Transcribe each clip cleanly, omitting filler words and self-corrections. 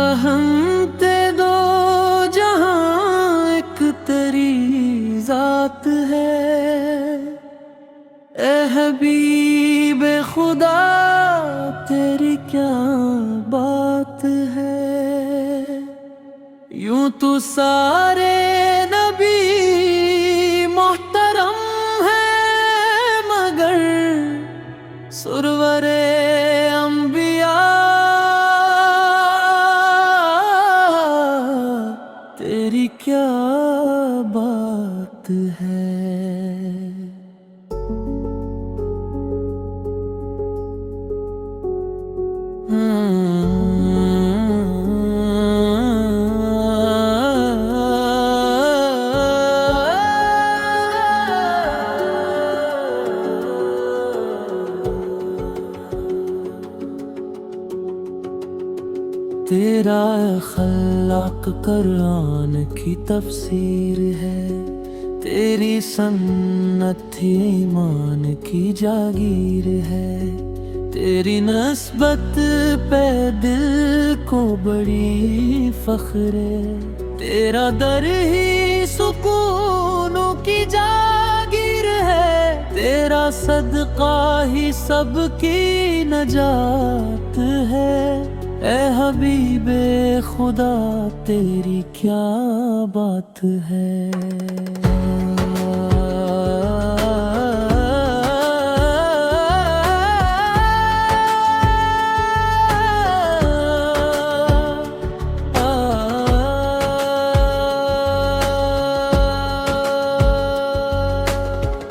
रहमते दो जहां एक तेरी जात है। ए हबीबे खुदा तेरी क्या बात है। यूं तो सारे नबी मोहतरम है, मगर सुरवरे अंबिया तेरी क्या बात है। तेरा खल्लाक कुरान की तफसीर है, तेरी सन्नत ईमान की जागीर है। तेरी नस्बत पे दिल को बड़ी फख्र है, तेरा दर ही सुकूनों की जागीर है। तेरा सदका ही सबकी नजात है। ए हबीबे खुदा तेरी क्या बात है।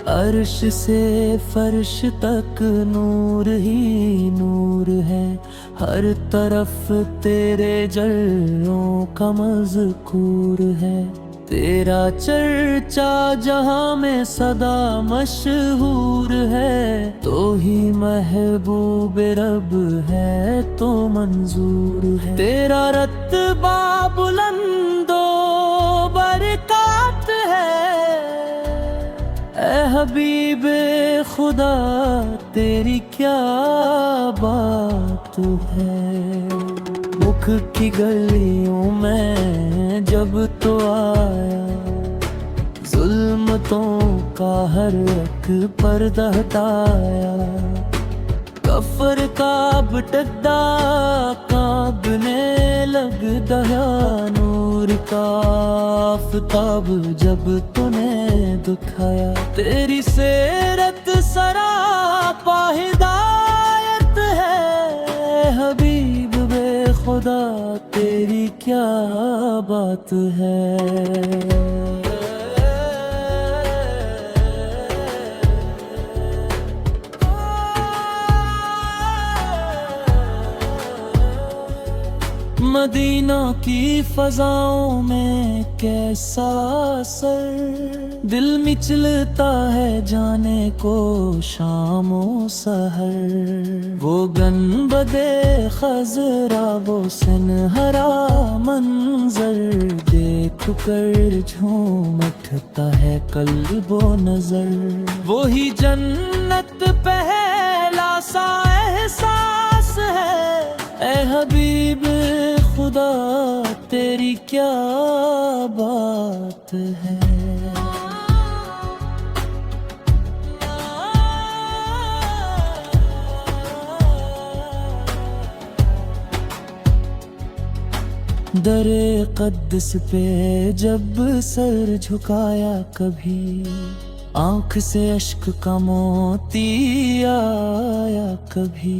अर्श से फर्श तक नूर ही नूर है, हर तरफ तेरे जल्लों का मज़कूर है। तेरा चर्चा जहां में सदा मशहूर है, तो ही महबूब रब है तो मंजूर है। तेरा रत्बा बुलंदो बरकत है। ए हबीबे खुदा तेरी क्या बात है। मुख की गलियों में जब तो आया, जुल्मतों का हर एक पर्दा हटाया। कफर का बटदा कांपने लग दया, नूर का आफताब जब तूने दिखाया। तेरी सेरत सरापा हिदायत है। हबीब बे खुदा तेरी क्या बात है। मदीना की फजाओं में कैसा असर, दिल मिचलता है जाने को शामो सहर। वो गनबदे खजरा वो सिनहरा मंजर, देख कर झूम उठता है कल्बो नजर। वो ही जन्नत पहला सा एहसास है। ए हबीब खुदा तेरी क्या बात है। दरे क़द्स पे जब सर झुकाया, कभी आँख से अश्क का मोती आया। कभी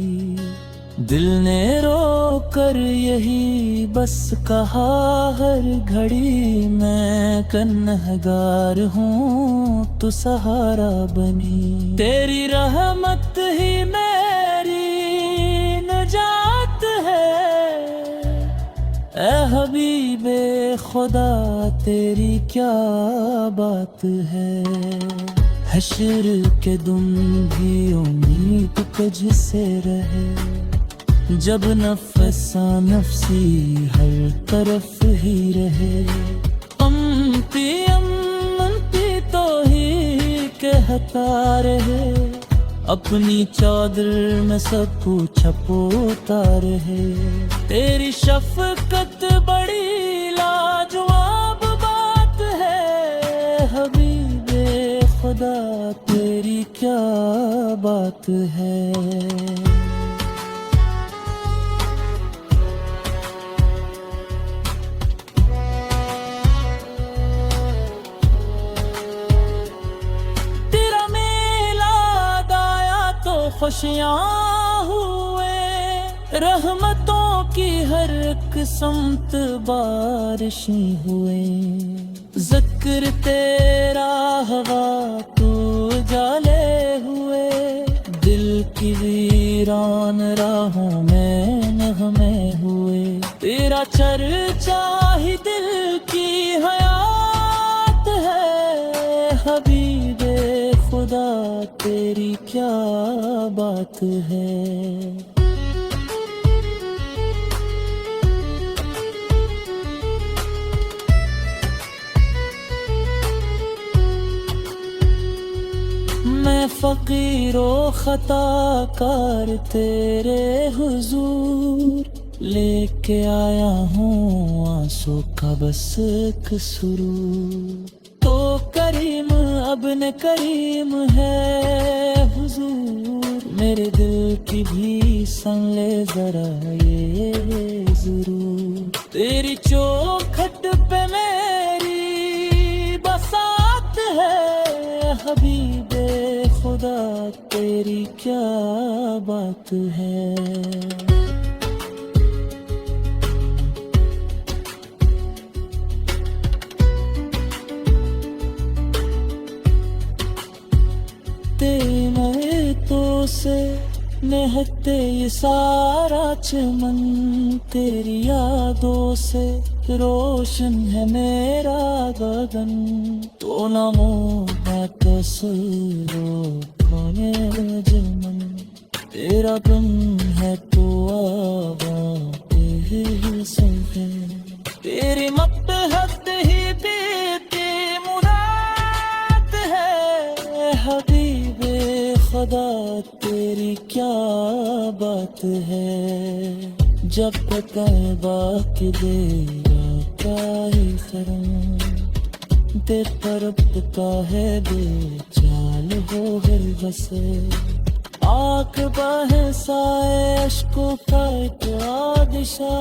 दिल ने रो कर यही बस कहा, हर घड़ी मैं कन्हगार हूँ तो सहारा बनी। तेरी रहमत ही मेरी नजात है। ए हबीबे खुदा तेरी क्या बात है। हश्र के दिन भी उम्मीद तुझसे रहे, जब नफसा नफसी हर तरफ ही रहे। अमती तो ही कहता रहे, अपनी चादर में सब छपोता रहे। तेरी शफकत बड़ी लाजवाब बात है, हबीबे खुदा तेरी क्या बात है। खुशियाँ हुए, रहमतों की हर एक समत बारिशें हुए। ज़िक्र तेरा हवा तू जाले हुए, दिल की वीरान राहों में नगमे हुए। तेरा चर्चा ही दिल की हयात है, हबीबे खुदा तेरी क्या बात है। मैं फ़कीरो ख़ताकार तेरे हुजूर लेके आया हूँ आंसू का बस एक सुरूर। तो करीम अब न करीम है हुजूर, मेरे दिल की भी सुन ले जरा ये जरूर। तेरी चौखट पे मेरी बसात है, हबीबे खुदा तेरी क्या बात है। तेरी महतों से महकते ये सारा चमन, तेरी यादों से रोशन है मेरा गगन। तो नमो मैं कसरो खोने जमन, तेरा गम है तो आवाज़ सुने। तेरी मत्हत ही बीती मुराद है, हबीबे खुदा तेरी क्या बात है। जब तक बाकी देगा काहे खरम, दे तरफ का है बेचाल हो फिर बसे। आँख बाहें साए अश्कों का एक दिशा।